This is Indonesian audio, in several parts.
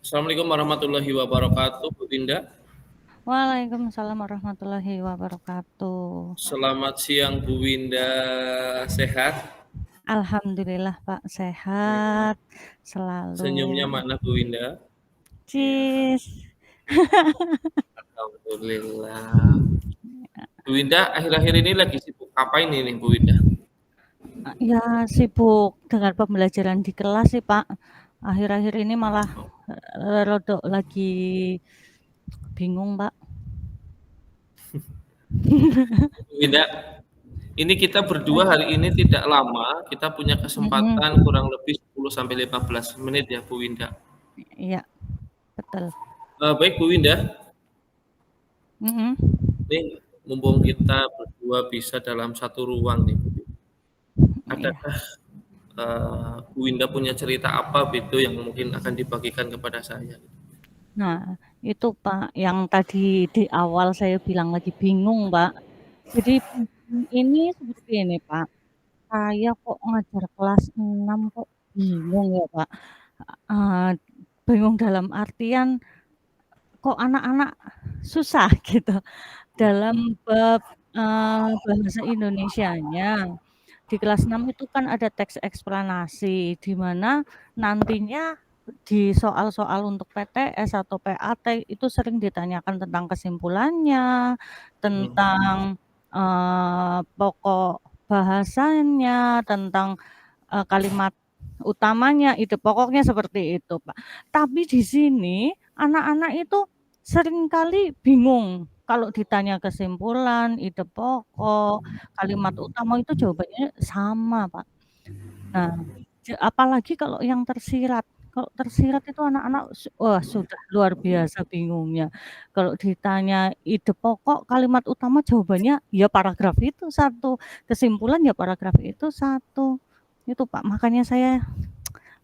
Assalamualaikum warahmatullahi wabarakatuh, Bu Dinda. Waalaikumsalam warahmatullahi wabarakatuh. Selamat siang, Bu Winda. Sehat? Alhamdulillah Pak, sehat Senyumnya selalu. mana, Bu Winda? Iya, Cis. alhamdulillah. Bu Winda, akhir-akhir ini lagi sibuk apa ini nih, Bu Winda? Ya sibuk dengan pembelajaran di kelas sih Pak. Akhir-akhir ini malah rodok lagi bingung Pak. Bu Winda, ini kita berdua hari ini tidak lama, kita punya Mm-mm. kesempatan kurang lebih 10 sampai 15 menit ya, Bu Winda. Iya, betul. Baik, Bu Winda. Mm-mm. Ini mumpung kita berdua bisa dalam satu ruang nih, Bu. Iya. Adakah Bu Winda punya cerita apa gitu yang mungkin akan dibagikan kepada saya? Nah, itu Pak yang tadi di awal saya bilang lagi bingung Pak. Jadi ini seperti ini Pak. Saya kok ngajar kelas 6 kok bingung ya, Pak. Eee, Bingung dalam artian kok anak-anak susah gitu dalam bab, bahasa Indonesianya. Di kelas 6 itu kan ada teks eksplanasi, di mana nantinya di soal-soal untuk PTS atau PAT itu sering ditanyakan tentang kesimpulannya, Mhm. tentang, pokok bahasanya, tentang kalimat utamanya, ide pokoknya seperti itu, Pak. Tapi di sini anak-anak itu seringkali bingung kalau ditanya kesimpulan, ide pokok, kalimat utama itu jawabannya sama, Pak. Nah, apalagi kalau yang tersirat. Kalau tersirat itu anak-anak wah sudah luar biasa bingungnya. Kalau ditanya ide pokok, kalimat utama jawabannya ya paragraf itu satu, kesimpulan ya paragraf itu satu. Itu Pak, makanya saya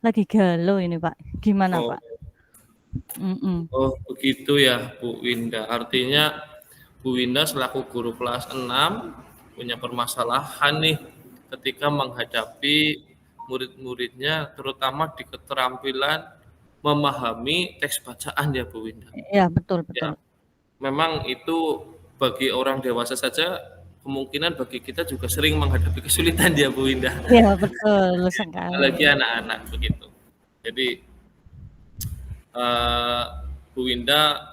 lagi galau ini Pak. Gimana Oh, Pak? Mhm. oh begitu ya, Bu Winda. Artinya Bu Winda selaku guru kelas 6 punya permasalahan nih ketika menghadapi murid-muridnya terutama di keterampilan memahami teks bacaan ya, Bu Winda. Iya betul betul. Ya, memang itu bagi orang dewasa saja kemungkinan bagi kita juga sering menghadapi kesulitan ya, Bu Winda. Iya betul sekali. Apalagi anak-anak begitu. Jadi eh, Bu Winda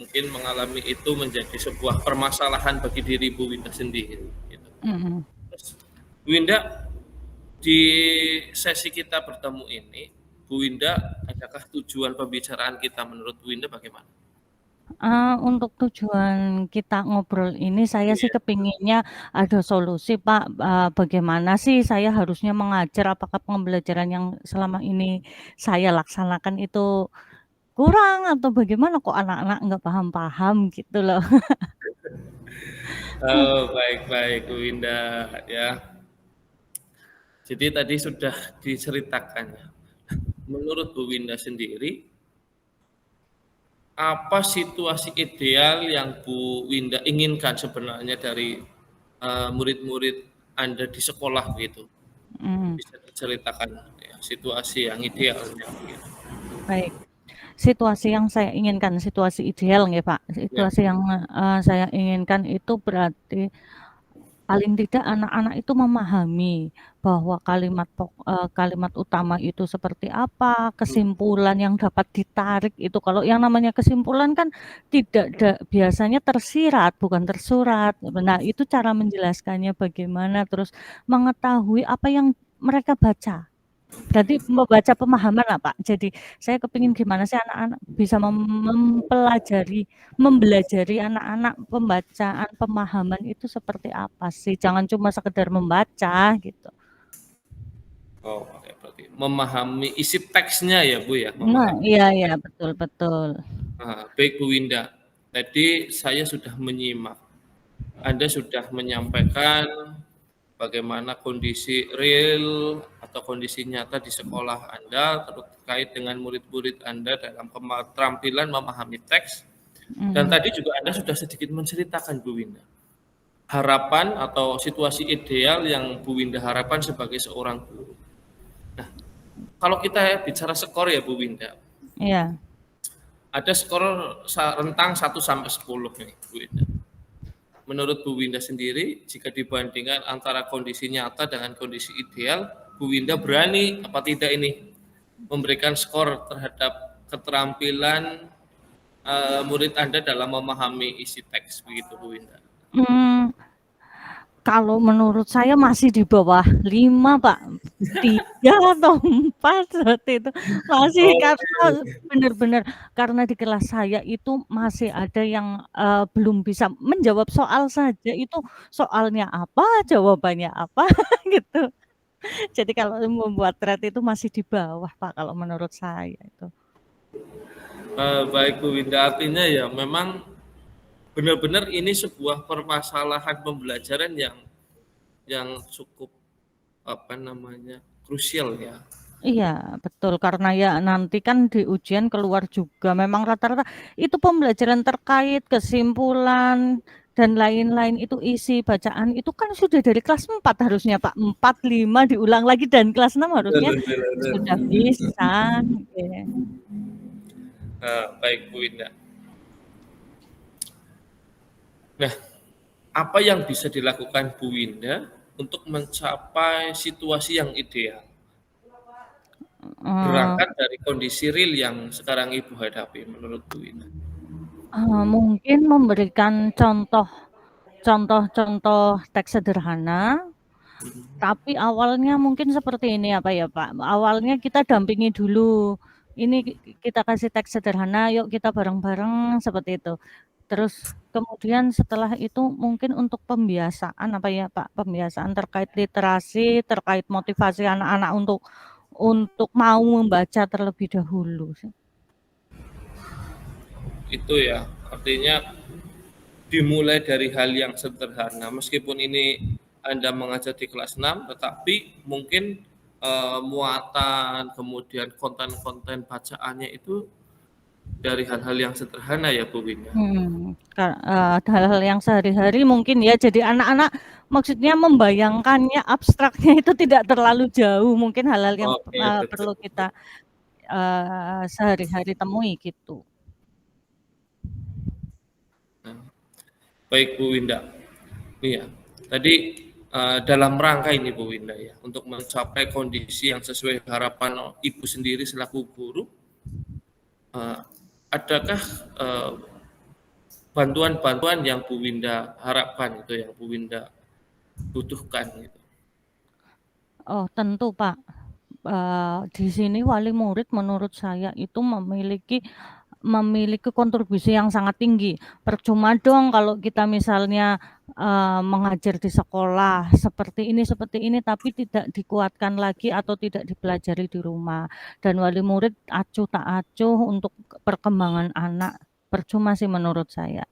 mungkin mengalami itu menjadi sebuah permasalahan bagi diri Bu Winda sendiri. Gitu. Mhm. Terus, Bu Winda, di sesi kita bertemu ini, Bu Winda, adakah tujuan pembicaraan kita menurut Bu Winda bagaimana? Untuk tujuan kita ngobrol ini saya sih Iya. kepinginnya ada solusi Pak, bagaimana sih saya harusnya mengajar, apakah pembelajaran yang selama ini saya laksanakan itu kurang atau bagaimana kok anak-anak nggak paham-paham gitu loh. Oh, baik-baik Bu Winda ya. Jadi tadi sudah diceritakan ya. Menurut Bu Winda sendiri, apa situasi ideal yang Bu Winda inginkan sebenarnya dari murid-murid Anda di sekolah begitu? Mhm, Bisa diceritakan ya, situasi yang idealnya begitu. baik. Situasi yang saya inginkan, situasi ideal nggih Pak, Ya. situasi yang, saya inginkan itu berarti paling tidak anak-anak itu memahami bahwa kalimat utama itu seperti apa, kesimpulan yang dapat ditarik itu kalau yang namanya kesimpulan kan tidak biasanya tersirat bukan tersurat. Nah, itu cara menjelaskannya bagaimana, terus mengetahui apa yang mereka baca. Berarti membaca pemahaman lah, Pak. Jadi saya kepingin gimana sih anak-anak bisa membelajari anak-anak pembacaan, pemahaman itu seperti apa sih? Jangan cuma sekedar membaca gitu. Oh, oke, berarti memahami isi teksnya ya Bu ya, Nah, memahami iya isi iya, teks. betul betul. Baik Bu Winda. Tadi saya sudah menyimak. Anda sudah menyampaikan bagaimana kondisi real atau kondisi nyata di sekolah Anda terkait dengan murid-murid Anda dalam keterampilan memahami teks. Dan Mhm. tadi juga Anda sudah sedikit menceritakan Bu Winda. Harapan atau situasi ideal yang Bu Winda harapkan sebagai seorang guru. Nah, kalau kita bicara skor ya Bu Winda, Iya. ada skor rentang 1 sampai 10 nih, Bu Winda. Menurut Bu Winda sendiri, jika dibandingkan antara kondisi nyata dengan kondisi ideal, Bu Winda berani apa tidak ini memberikan skor terhadap keterampilan murid Anda dalam memahami isi teks, begitu Bu Winda? Mmm, kalau menurut saya masih di bawah 5, Pak. 3 atau 4 seperti itu. Masih karena Oke. benar-benar karena di kelas saya itu masih ada yang, belum bisa menjawab soal saja itu soalnya apa, jawabannya apa, gitu. Jadi kalau membuat thread itu masih di bawah, Pak, kalau menurut saya itu. Baik Bu Winda, artinya ya memang benar-benar ini sebuah permasalahan pembelajaran yang cukup apa namanya krusial ya. Iya, betul, karena ya nanti kan di ujian keluar juga memang rata-rata itu pembelajaran terkait kesimpulan dan lain-lain itu isi bacaan itu kan sudah dari kelas 4 harusnya, Pak, 4, 5 diulang lagi dan kelas 6 Betul, harusnya betul, sudah betul. bisa, gitu. Baik Bu Winda. Nah, apa yang bisa dilakukan Bu Winda untuk mencapai situasi yang ideal? Eee Berangkat dari kondisi real yang sekarang Ibu hadapi menurut Bu Winda. Mungkin memberikan contoh-contoh teks sederhana, tapi awalnya mungkin seperti ini apa ya Pak, awalnya kita dampingi dulu, ini kita kasih teks sederhana, yuk kita bareng-bareng seperti itu. Terus kemudian setelah itu mungkin untuk pembiasaan apa ya Pak, pembiasaan terkait literasi, terkait motivasi anak-anak untuk mau membaca terlebih dahulu sih. Itu ya, artinya dimulai dari hal yang sederhana. Meskipun ini Anda mengajar di kelas 6, tetapi mungkin muatan, kemudian konten-konten bacaannya itu dari hal-hal yang sederhana ya Bu Winda. Hal-hal yang sehari-hari mungkin ya, jadi anak-anak maksudnya membayangkannya, abstraknya itu tidak terlalu jauh, mungkin hal-hal yang, Oke, betul. perlu kita, sehari-hari temui gitu. Nah, baik Bu Winda. Iya, tadi dalam rangka ini Bu Winda ya, untuk mencapai kondisi yang sesuai harapan Ibu sendiri selaku guru, adakah bantuan-bantuan yang Bu Winda harapkan itu, yang Bu Winda butuhkan gitu? Oh tentu Pak, di sini wali murid menurut saya itu memiliki kontribusi yang sangat tinggi. Percuma dong kalau kita misalnya, mengajar di sekolah seperti ini, tapi tidak dikuatkan lagi atau tidak dipelajari di rumah. Dan wali murid acuh tak acuh untuk perkembangan anak, percuma sih menurut saya.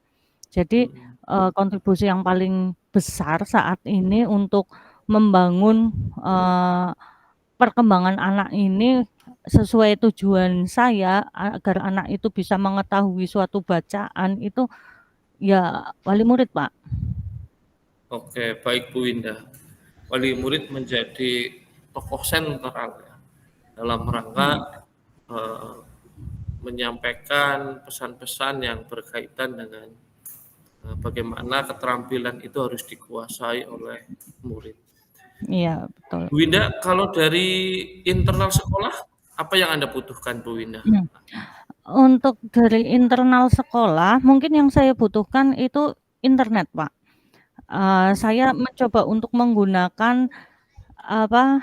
Jadi, kontribusi yang paling besar saat ini untuk membangun, perkembangan anak ini sesuai tujuan saya agar anak itu bisa mengetahui suatu bacaan itu ya wali murid, Pak. Oke, baik Bu Winda. Wali murid menjadi tokoh sentral ya, dalam rangka eh, menyampaikan pesan-pesan yang berkaitan dengan bagaimana keterampilan itu harus dikuasai oleh murid. Iya, betul. Bu Winda, kalau dari internal sekolah, apa yang Anda butuhkan, Bu Winda? Untuk dari internal sekolah, mungkin yang saya butuhkan itu internet, Pak. Saya mencoba untuk menggunakan, apa,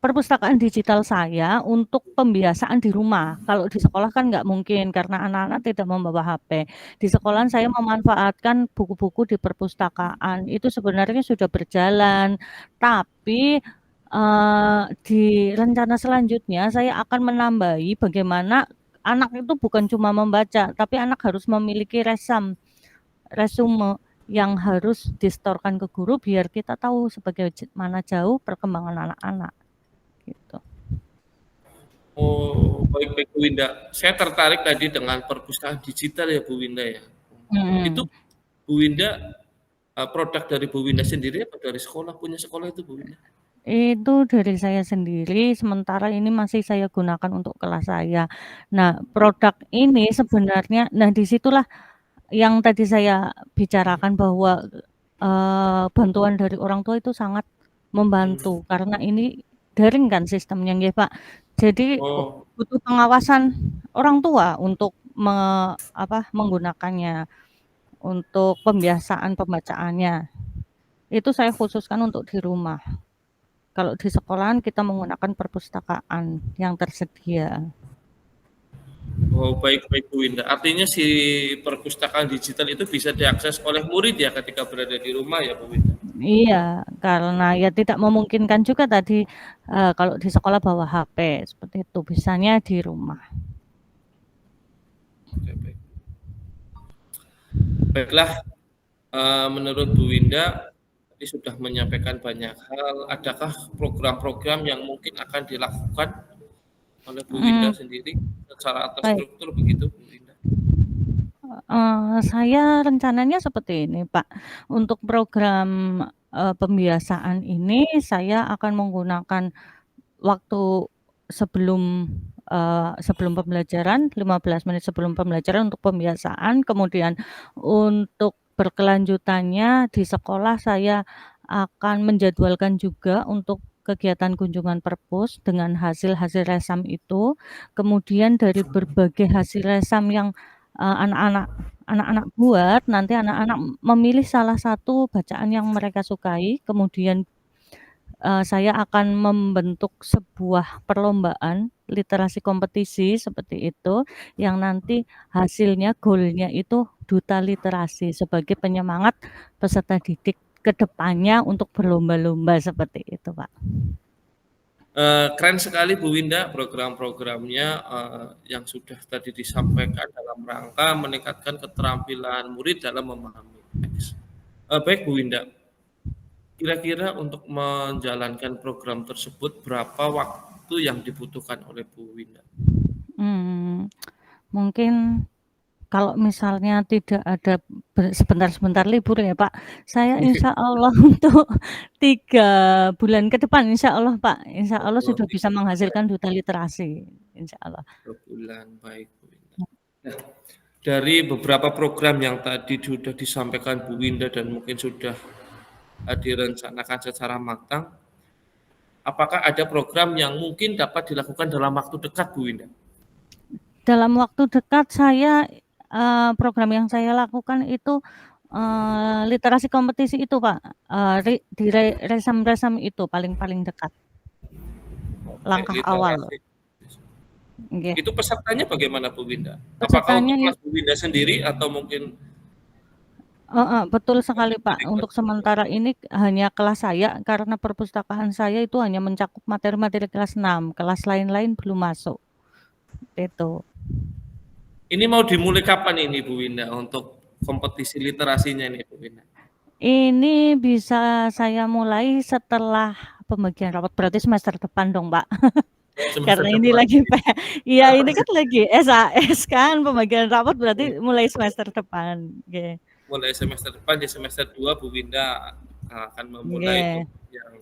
perpustakaan digital saya untuk pembiasaan di rumah. Kalau di sekolah kan nggak mungkin karena anak-anak tidak membawa HP. Di sekolahan saya memanfaatkan buku-buku di perpustakaan, itu sebenarnya sudah berjalan, tapi, di rencana selanjutnya saya akan menambahi bagaimana anak itu bukan cuma membaca, tapi anak harus memiliki resume yang harus disetorkan ke guru biar kita tahu sebagaimana jauh perkembangan anak-anak. Gitu. Oh, baik-baik Bu Winda. Saya tertarik tadi dengan perpustakaan digital ya Bu Winda ya. Itu Bu Winda produk dari Bu Winda sendiri apa dari sekolah, punya sekolah itu Bu Winda? Itu dari saya sendiri, sementara ini masih saya gunakan untuk kelas saya. Nah, produk ini sebenarnya di situlah yang tadi saya bicarakan bahwa, bantuan dari orang tua itu sangat membantu, karena ini daring kan sistemnya nggih, Pak. Jadi Oh, butuh pengawasan orang tua untuk menggunakannya, untuk pembiasaan pembacaannya. Itu saya khususkan untuk di rumah. Kalau di sekolahan kita menggunakan perpustakaan yang tersedia. oh, baik baik Bu Winda. Artinya si perpustakaan digital itu bisa diakses oleh murid ya ketika berada di rumah ya Bu Winda? Iya, karena ya tidak memungkinkan juga tadi, kalau di sekolah bawa HP, seperti itu, bisanya di rumah. Oke, baik. Baiklah, menurut Bu Winda tadi sudah menyampaikan banyak hal. Adakah program-program yang mungkin akan dilakukan oleh Bu Winda Mhm, sendiri secara baik. terstruktur begitu Bu Winda? Saya rencananya seperti ini, Pak. Untuk program, pembiasaan ini saya akan menggunakan waktu sebelum, sebelum pembelajaran, 15 menit sebelum pembelajaran untuk pembiasaan, kemudian untuk berkelanjutannya di sekolah saya akan menjadwalkan juga untuk kegiatan kunjungan perpus dengan hasil-hasil resam itu, kemudian dari berbagai hasil resam yang, anak-anak buat, nanti anak-anak memilih salah satu bacaan yang mereka sukai, kemudian saya akan membentuk sebuah perlombaan literasi kompetisi seperti itu, yang nanti hasilnya, goal-nya itu duta literasi sebagai penyemangat peserta didik ke depannya untuk berlomba-lomba seperti itu, Pak. Keren sekali Bu Winda program-programnya, yang sudah tadi disampaikan dalam rangka meningkatkan keterampilan murid dalam memahami teks. Baik Bu Winda, kira-kira untuk menjalankan program tersebut berapa waktu yang dibutuhkan oleh Bu Winda? Mmm, Mungkin kalau misalnya tidak ada sebentar-sebentar libur ya, Pak, saya insya Allah untuk 3 bulan ke depan insya Allah, Pak, insya Allah Oh, sudah 3 bisa bulan, menghasilkan duta literasi, insya Allah. 3 bulan, baik Bu Winda. Nah, dari beberapa program yang tadi sudah disampaikan Bu Winda dan mungkin sudah direncanakan secara matang, apakah ada program yang mungkin dapat dilakukan dalam waktu dekat, Bu Winda? Dalam waktu dekat saya, program yang saya lakukan itu, literasi kompetisi itu, Pak, resam-resam itu paling dekat, Oke, langkah awal, literasi. nggih. Itu pesertanya bagaimana, Bu Winda? Apakah Pesertanya untuk kelas Bu Winda sendiri atau mungkin heeh, betul sekali, Pak. dari kelas Untuk Bu Winda? sementara ini hanya kelas saya, karena perpustakaan saya itu hanya mencakup materi-materi kelas 6, kelas lain-lain belum masuk, itu. Ini mau dimulai kapan ini, Bu Winda, untuk kompetisi literasinya ini, Bu Winda? Ini bisa saya mulai setelah pembagian rapot, berarti semester depan dong, Pak. Oh, semester Karena ini depan. lagi iya ini kan lagi SAS kan, pembagian rapot berarti mulai semester depan, nggih. Mulai semester depan di semester 2 Bu Winda akan memulai Nggih, untuk yang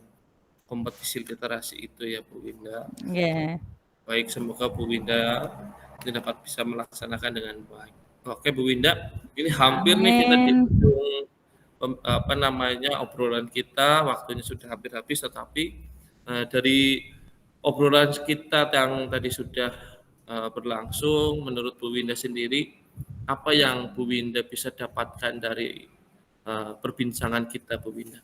kompetisi literasi itu ya, Bu Winda. nggih. Baik, semoga Bu Winda ini dapat bisa melaksanakan dengan baik. Oke, Bu Winda, ini hampir nih kita di Amin. ujung apa namanya obrolan kita, waktunya sudah hampir habis, tetapi dari obrolan kita yang tadi sudah berlangsung, menurut Bu Winda sendiri, apa yang Bu Winda bisa dapatkan dari perbincangan kita, Bu Winda?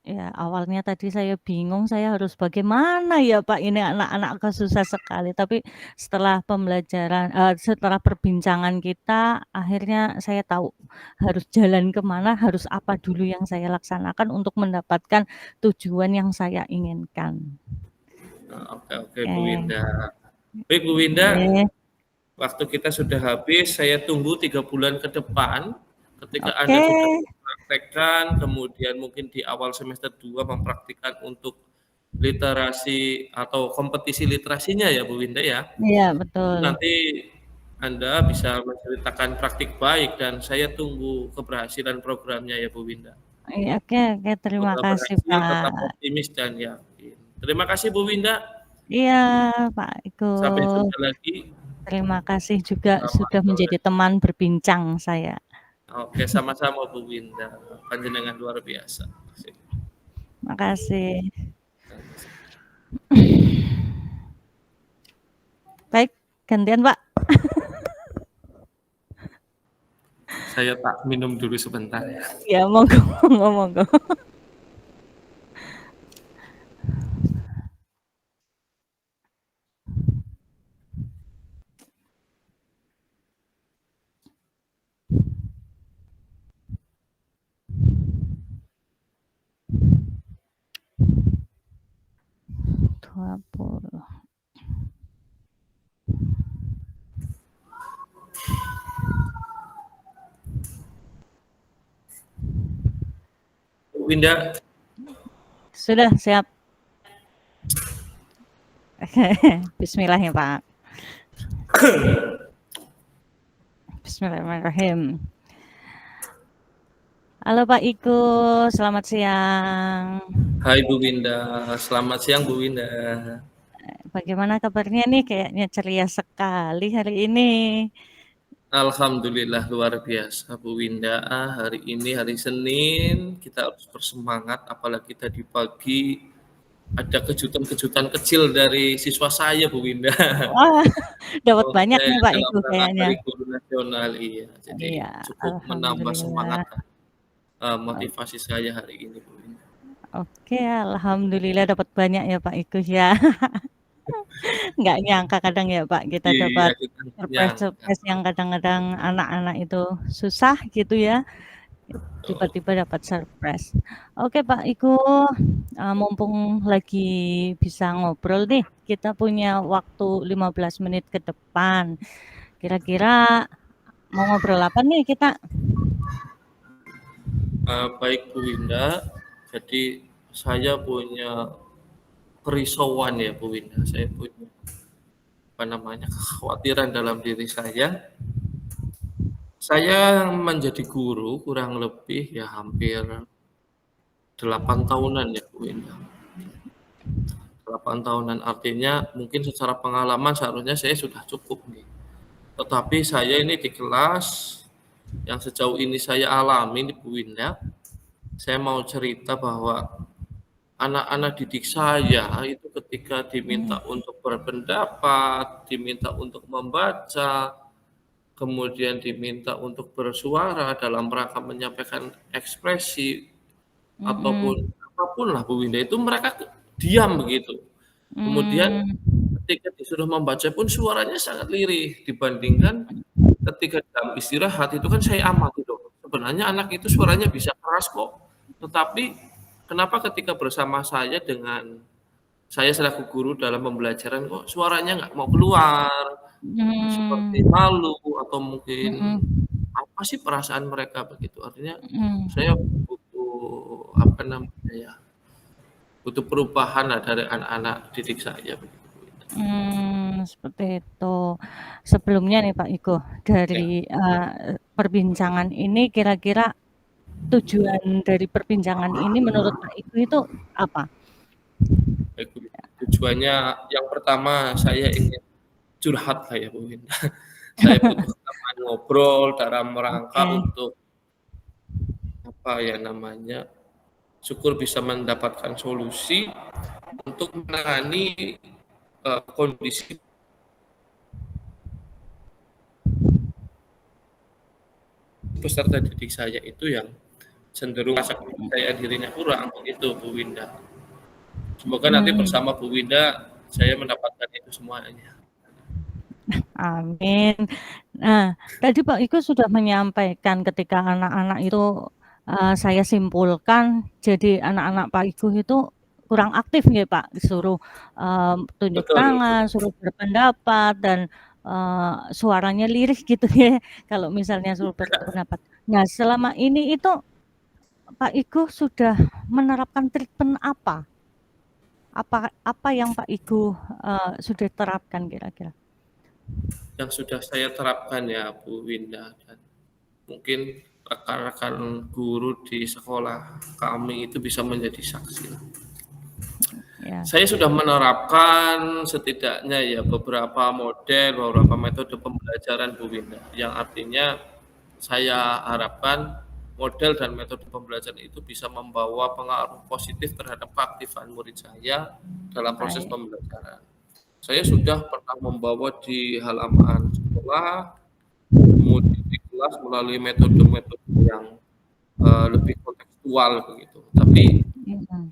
Ya, awalnya tadi saya bingung saya harus bagaimana ya Pak, ini anak-anak susah sekali, tapi setelah pembelajaran setelah perbincangan kita, akhirnya saya tahu harus jalan ke mana, harus apa dulu yang saya laksanakan untuk mendapatkan tujuan yang saya inginkan. Oke, oke, Bu Oke, Winda. Baik, Bu Winda, oke, waktu kita sudah habis, saya tunggu 3 bulan ke depan, ketika oke, Anda sudah mempraktekkan, kemudian mungkin di awal semester 2 mempraktikkan untuk literasi atau kompetisi literasinya ya Bu Winda ya. iya Itu betul. nanti Anda bisa menceritakan praktik baik dan saya tunggu keberhasilan programnya ya Bu Winda. Iya, oke, terima Semoga kasih, berhasil, tetap Pak. optimis dan yakin. Terima kasih Bu Winda. Iya, Pak Iko. Sampai jumpa lagi. Terima kasih juga Selamat sudah sore. menjadi teman berbincang saya. Oke, sama-sama Bu Winda. Panjenengan luar biasa. Sip. Makasih. Baik, gantian, Pak. Saya tak minum dulu sebentar ya. Ya, monggo, monggo. Dua puluh. Bu Winda. Sudah siap. Bismillah ya, Pak. Bismillahirrahmanirrahim. Halo Pak Iko, selamat siang. Hai Bu Winda, selamat siang Bu Winda. Bagaimana kabarnya nih? Kayaknya ceria sekali hari ini. Alhamdulillah luar biasa Bu Winda. Hari ini hari Senin, kita harus bersemangat apalagi tadi pagi ada kejutan-kejutan kecil dari siswa saya Bu Winda. Wah, dapat banyak Oke, nih Pak dalam Iko rangka kayaknya. Hari Guru Nasional, iya. Jadi Iya, cukup menambah alhamdulillah. semangat motivasi saya hari ini Bu Winda. Oke, alhamdulillah dapat banyak ya Pak Iko ya. Nggak nyangka kadang ya Pak kita Iya, dapat kita nyangka. surprise-surprise yang kadang-kadang anak-anak itu susah gitu ya. Tiba-tiba dapat surprise. Oke Pak Iko, mumpung lagi bisa ngobrol nih, kita punya waktu 15 menit ke depan. Kira-kira mau ngobrol apa nih kita? Baik Bu Winda, jadi saya punya kerisauan ya Bu Winda. Saya punya kekhawatiran dalam diri saya. Saya menjadi guru kurang lebih ya hampir 8 tahunan ya Bu Winda. 8 tahunan artinya mungkin secara pengalaman seharusnya saya sudah cukup nih. Tetapi saya ini di kelas yang sejauh ini saya alami nih Bu Winda, saya mau cerita bahwa anak-anak didik saya itu ketika diminta untuk berpendapat, diminta untuk membaca, kemudian diminta untuk bersuara dalam rangka menyampaikan ekspresi ataupun apapun lah Bu Winda, itu mereka diam begitu. Kemudian Hmm, ketika disuruh membaca pun suaranya sangat lirih dibandingkan ketika dalam istirahat itu kan saya amati dong. Sebenarnya anak itu suaranya bisa keras kok, tetapi kenapa ketika bersama saya dengan saya selaku guru dalam pembelajaran kok suaranya nggak mau keluar, seperti hmm, malu atau mungkin hmm, apa sih perasaan mereka begitu. Artinya hmm. saya butuh apa namanya ya, butuh perubahan lah dari anak-anak didik saya begitu. Seperti itu. Sebelumnya nih Pak Iko, Ya, dari, perbincangan ini kira-kira tujuan dari perbincangan ini menurut Pak Iko itu apa? baik, Bu. Tujuannya yang pertama saya ingin curhat lah ya Bu. Saya butuh teman ngobrol dalam rangka Oke, untuk apa ya namanya, syukur bisa mendapatkan solusi untuk menangani kondisi peserta didik saya itu yang cenderung rasa kepercayaan dirinya kurang itu Bu Winda. Semoga nanti mmm, bersama Bu Winda saya mendapatkan itu semuanya. amin. Nah, tadi Pak Iko sudah menyampaikan ketika anak-anak itu, saya simpulkan jadi anak-anak Pak Iko itu kurang aktif nggih Pak, disuruh, tunjuk Betul, betul. tangan, suruh berpendapat dan, suaranya lirih gitu ya, kalau misalnya suruh berpendapat. Nah, selama ini itu Pak Iko sudah menerapkan treatment apa? Apa yang Pak Iko, sudah terapkan kira-kira? Yang sudah saya terapkan ya Bu Winda dan mungkin rekan-rekan guru di sekolah kami itu bisa menjadi saksi. Ya. Saya sudah menerapkan setidaknya ya beberapa model, beberapa metode pembelajaran Bu Winda, yang artinya saya harapkan model dan metode pembelajaran itu bisa membawa pengaruh positif terhadap keaktifan murid saya dalam proses Baik. pembelajaran. Saya sudah pernah membawa di halaman sekolah, kemudian di kelas melalui metode-metode yang lebih kontekstual begitu. Tapi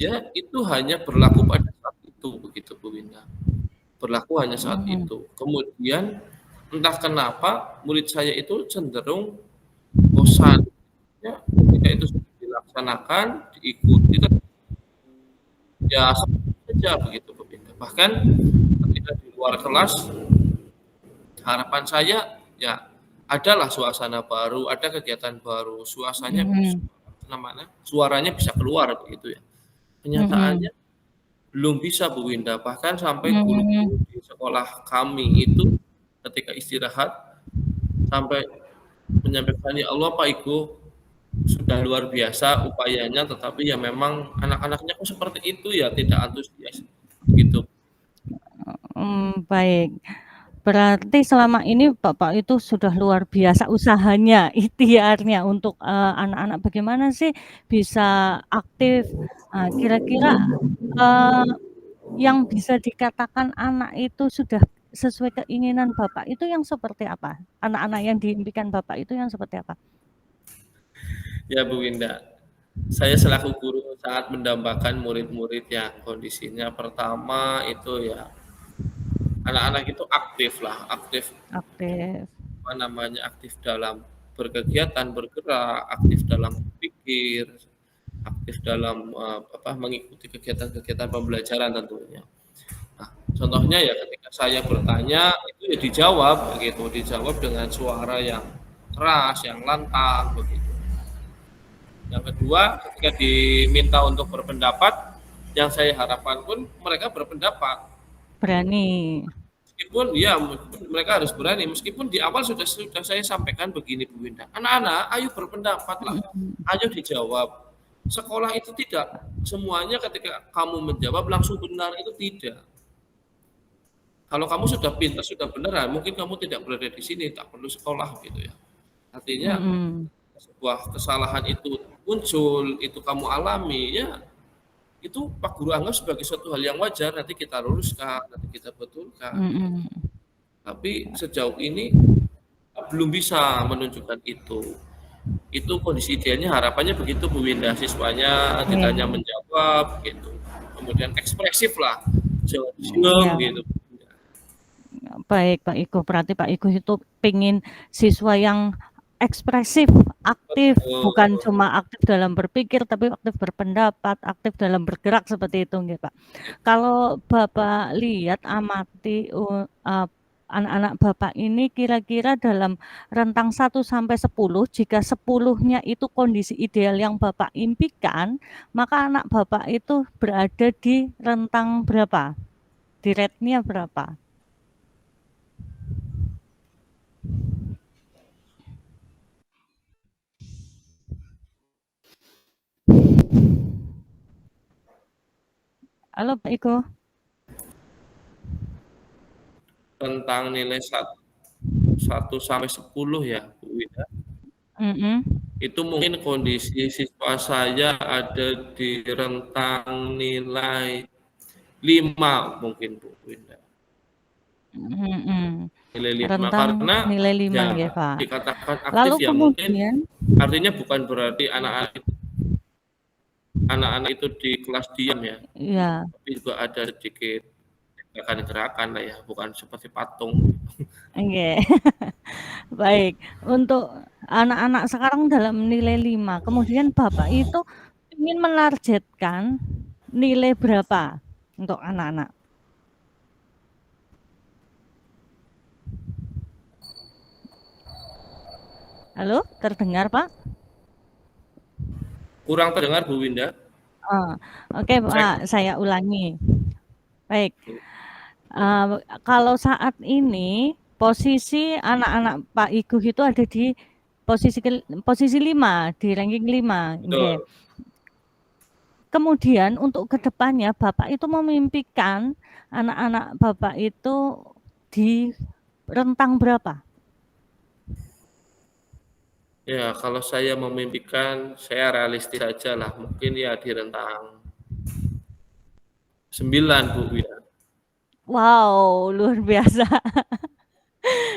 ya itu hanya berlaku pada saat itu begitu Bu Winda. Berlaku hanya saat itu. Kemudian entah kenapa murid saya itu cenderung bosan ya, ketika itu sudah dilaksanakan, diikuti ya saja begitu Bu Winda. Bahkan ketika di luar kelas harapan saya ya adalah suasana baru, ada kegiatan baru, suaranya bisa keluar begitu ya. Kenyataannya belum bisa Bu Winda, bahkan sampai guru-guru di sekolah kami itu ketika istirahat sampai menyampaikan, "Ya Allah Pak Igu, sudah luar biasa upayanya, tetapi ya memang anak-anaknya kok seperti itu ya, tidak antusias." Gitu. Baik. Berarti selama ini Bapak itu sudah luar biasa usahanya, ikhtiarnya untuk, anak-anak bagaimana sih bisa aktif, kira-kira, yang bisa dikatakan anak itu sudah sesuai keinginan Bapak itu yang seperti apa? Anak-anak yang diimpikan Bapak itu yang seperti apa? Ya Bu Winda, saya selaku guru sangat mendambakan murid-murid yang kondisinya pertama itu ya anak-anak itu aktif lah, aktif Aktif. aktif dalam berkegiatan, bergerak, aktif dalam berpikir, aktif dalam mengikuti kegiatan-kegiatan pembelajaran tentunya. Nah, contohnya ya ketika saya bertanya itu ya dijawab begitu, dijawab dengan suara yang keras, yang lantang begitu. Yang kedua, ketika diminta untuk berpendapat, yang saya harapkan pun mereka berpendapat. Berani. Meskipun mereka harus berani, meskipun di awal sudah saya sampaikan begini Bu Winda, anak-anak ayo berpendapatlah, ayo dijawab. Sekolah itu tidak semuanya ketika kamu menjawab langsung benar, itu tidak. Kalau kamu sudah pintar, sudah benar, mungkin kamu tidak berada di sini, tak perlu sekolah gitu ya. Artinya sebuah kesalahan itu muncul, itu kamu alami, ya itu Pak Guru anggap sebagai suatu hal yang wajar, nanti kita luruskan, nanti kita betulkan. Tapi sejauh ini belum bisa menunjukkan itu. Itu kondisi idealnya, harapannya begitu Bu Winda, siswanya ditanya menjawab gitu. Kemudian ekspresif lah, jawab gitu. Baik Pak Iko, berarti Pak Iko itu pengen siswa yang ekspresif, aktif, bukan cuma aktif dalam berpikir, tapi aktif berpendapat, aktif dalam bergerak seperti itu, nggih Pak. Kalau Bapak lihat, amati anak-anak Bapak ini kira-kira dalam rentang 1 sampai 10, jika 10-nya itu kondisi ideal yang Bapak impikan, maka anak Bapak itu berada di rentang berapa? Di rate-nya berapa? Halo Pak Iko. Tentang nilai 1 sampai 10 ya Bu Winda. Itu mungkin kondisi siswa saya ada di rentang nilai 5 mungkin Bu Winda. Nilai 5 Rentang karena nilai 5 ya ya Pak. dikatakan aktif Lalu ya kemudian, mungkin artinya bukan berarti anak-anak itu di kelas diam ya. Iya. Tapi juga ada sedikit gerakan-gerakan lah ya, bukan seperti patung. Oke. Baik, untuk anak-anak sekarang dalam nilai 5, kemudian Bapak itu ingin menargetkan nilai berapa untuk anak-anak? Halo, terdengar Pak? Kurang terdengar Bu Winda. Oke Pak, saya ulangi. Baik, kalau saat ini posisi anak-anak Pak Iguh itu ada di posisi 5, di ranking 5, nggih. Betul. Kemudian untuk kedepannya Bapak itu memimpikan anak-anak Bapak itu di rentang berapa? Ya, kalau saya memimpikan, saya realistis aja lah, mungkin ya di rentang 9, Bu, ya. Wow, luar biasa.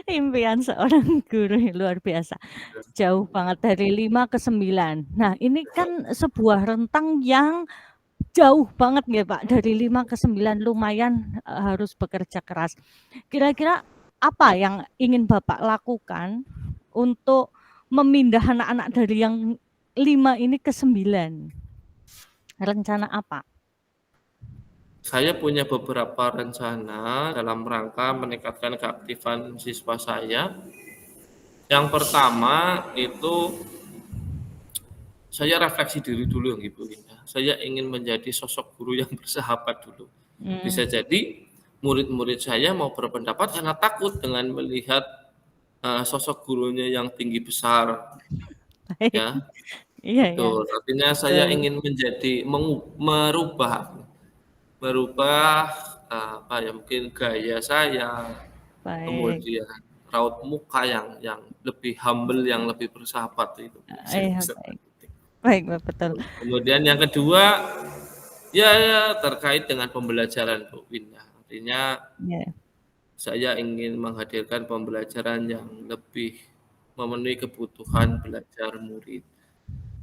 Impian seorang guru luar biasa. Jauh banget dari 5 ke 9. Nah, ini kan sebuah rentang yang jauh banget nggih, Pak, dari 5 ke 9 lumayan, harus bekerja keras. Kira-kira apa yang ingin Bapak lakukan untuk memindah anak-anak dari yang 5 ini ke 9? Rencana apa? Saya punya beberapa rencana dalam rangka meningkatkan keaktifan siswa saya. Yang pertama itu saya refleksi diri dulu gitu ya. Saya ingin menjadi sosok guru yang bersahabat dulu. Mmm, Bisa jadi murid-murid saya mau berpendapat karena takut dengan melihat sosok gurunya yang tinggi besar, baik. ya. Iya iya, Betul. Artinya saya betul. ingin merubah merubah apa ya, mungkin gaya saya, Baik. kemudian raut muka yang lebih humble, yang lebih bersahabat itu, saya Iya, bisa baik. kutip. Baik, Pak, betul. Kemudian yang kedua, ya terkait dengan pembelajaran, Bu Winda. Artinya Iya. saya ingin menghadirkan pembelajaran yang lebih memenuhi kebutuhan belajar murid.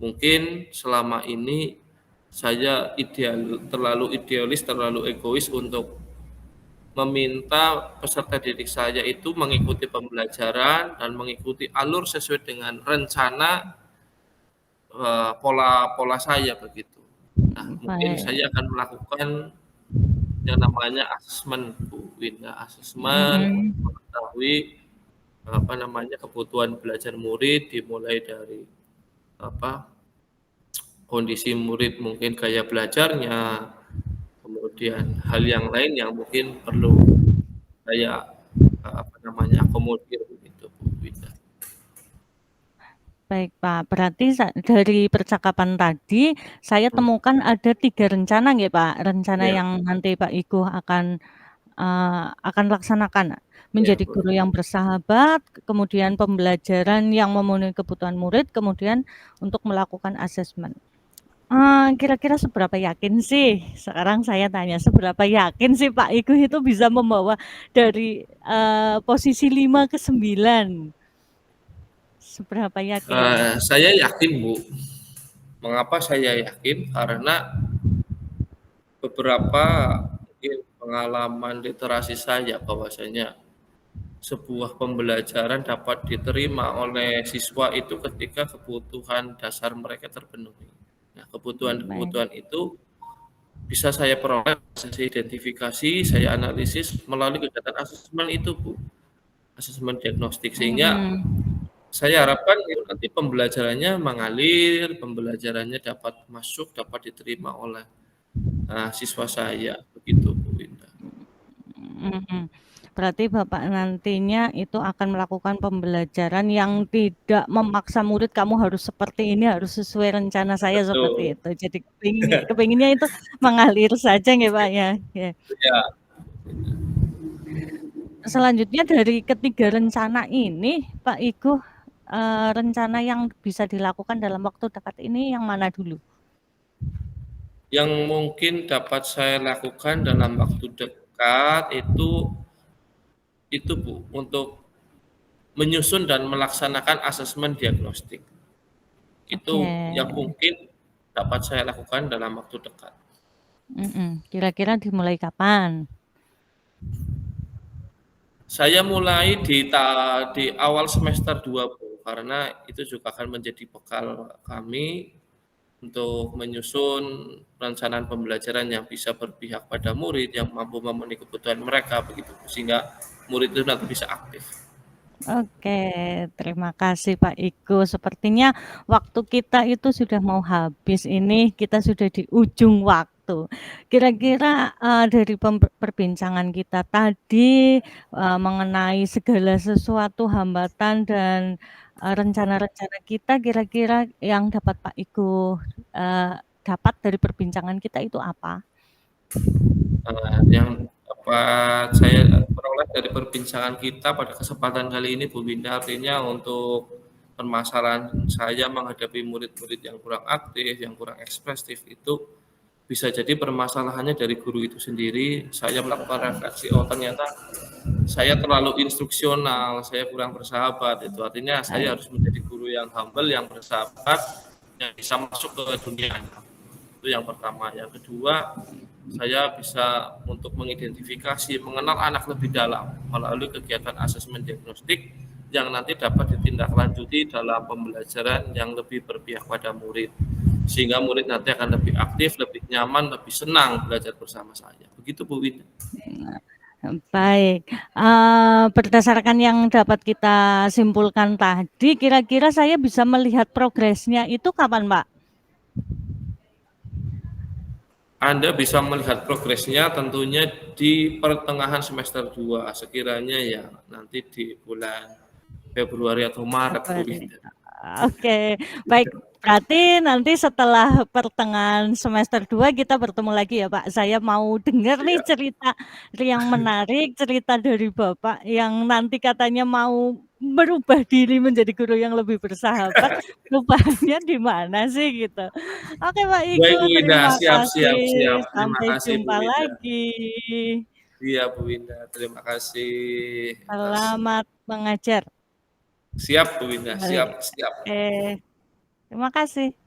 Mungkin selama ini saya terlalu idealis, terlalu egois untuk meminta peserta didik saya itu mengikuti pembelajaran dan mengikuti alur sesuai dengan rencana pola saya begitu. Nah, mungkin Baik. saya akan melakukan yang namanya asesmen, Bu Winda, asesmen untuk Mhm. mengetahui apa namanya kebutuhan belajar murid dimulai dari apa kondisi murid, mungkin gaya belajarnya, kemudian hal yang lain yang mungkin perlu saya apa namanya akomodir begitu, Bu Winda. Baik, Pak. Berarti dari percakapan tadi saya Hmm, temukan ada 3 rencana nggih, Pak? Rencana ya, yang nanti Pak Igu akan laksanakan. ya, Menjadi boleh. guru yang bersahabat, kemudian pembelajaran yang memenuhi kebutuhan murid, kemudian untuk melakukan asesmen. Kira-kira seberapa yakin sih, sekarang saya tanya, seberapa yakin sih Pak Igu itu bisa membawa dari, posisi 5 ke 9? Seberapa yakin? Saya yakin, Bu. Mengapa saya yakin? Karena beberapa mungkin pengalaman literasi saya bahwasanya sebuah pembelajaran dapat diterima oleh siswa itu ketika kebutuhan dasar mereka terpenuhi. Nah, Baik. kebutuhan-kebutuhan itu bisa saya peroleh, saya identifikasi, saya analisis melalui kegiatan asesmen itu, Bu. Asesmen diagnostik sehingga Mhm. saya harapkan itu nanti pembelajarannya mengalir, pembelajarannya dapat masuk, dapat diterima oleh siswa saya, begitu Bu Winda. Mhm. Berarti Bapak nantinya itu akan melakukan pembelajaran yang tidak memaksa murid, "Kamu harus seperti ini, harus sesuai rencana saya," seperti Betul. itu. Jadi kepinginnya itu mengalir saja nggih, Pak, ya? Ya. Ya, Selanjutnya dari ketiga rencana ini, Pak Igu, rencana yang bisa dilakukan dalam waktu dekat ini yang mana dulu? yang mungkin dapat saya lakukan dalam waktu dekat itu Bu, untuk menyusun dan melaksanakan asesmen diagnostik. Itu Oke. yang mungkin dapat saya lakukan dalam waktu dekat. Kira-kira dimulai kapan? Saya mulai di awal semester 2 Bu, karena itu juga akan menjadi bekal kami untuk menyusun perencanaan pembelajaran yang bisa berpihak pada murid, yang mampu memenuhi kebutuhan mereka begitu, sehingga murid itu nanti bisa aktif. Oke, terima kasih Pak Igu. Sepertinya waktu kita itu sudah mau habis ini, kita sudah di ujung waktu. itu. Kira-kira, dari perbincangan kita tadi, mengenai segala sesuatu hambatan dan, rencana-rencana kita, kira-kira yang dapat Pak Igu, dapat dari perbincangan kita itu apa? Yang dapat saya peroleh dari perbincangan kita pada kesempatan kali ini Bu Winda, artinya untuk permasalahan saya menghadapi murid-murid yang kurang aktif, yang kurang ekspresif itu bisa jadi permasalahannya dari guru itu sendiri. Saya melakukan refleksi, oh ternyata saya terlalu instruksional, saya kurang bersahabat. Itu artinya saya harus menjadi guru yang humble, yang bersahabat, yang bisa masuk ke dunia. Itu yang pertama. Yang kedua, saya bisa untuk mengidentifikasi, mengenal anak lebih dalam melalui kegiatan asesmen diagnostik yang nanti dapat ditindaklanjuti dalam pembelajaran yang lebih berpihak pada murid. Sehingga murid nanti akan lebih aktif, lebih nyaman, lebih senang belajar bersama saya. Begitu Bu Winda. Baik, berdasarkan yang dapat kita simpulkan tadi, kira-kira saya bisa melihat progresnya itu kapan, Pak? Anda bisa melihat progresnya tentunya di pertengahan semester 2, sekiranya ya nanti di bulan Februari atau Maret Bu Winda. Oke, baik. Berarti nanti setelah pertengahan semester 2 kita bertemu lagi ya Pak. Saya mau dengar nih cerita yang menarik, cerita dari Bapak yang nanti katanya mau merubah diri menjadi guru yang lebih bersahabat. Rupanya di mana sih gitu. Oke Pak Baik Igu, Bu Winda, terima siap, siap, siap. kasih. Terima Sampai kasih Bu jumpa Winda. lagi. Iya Bu Winda, terima kasih atas. Selamat mengajar. Siap Bu Winda, siap, siap. Terima kasih.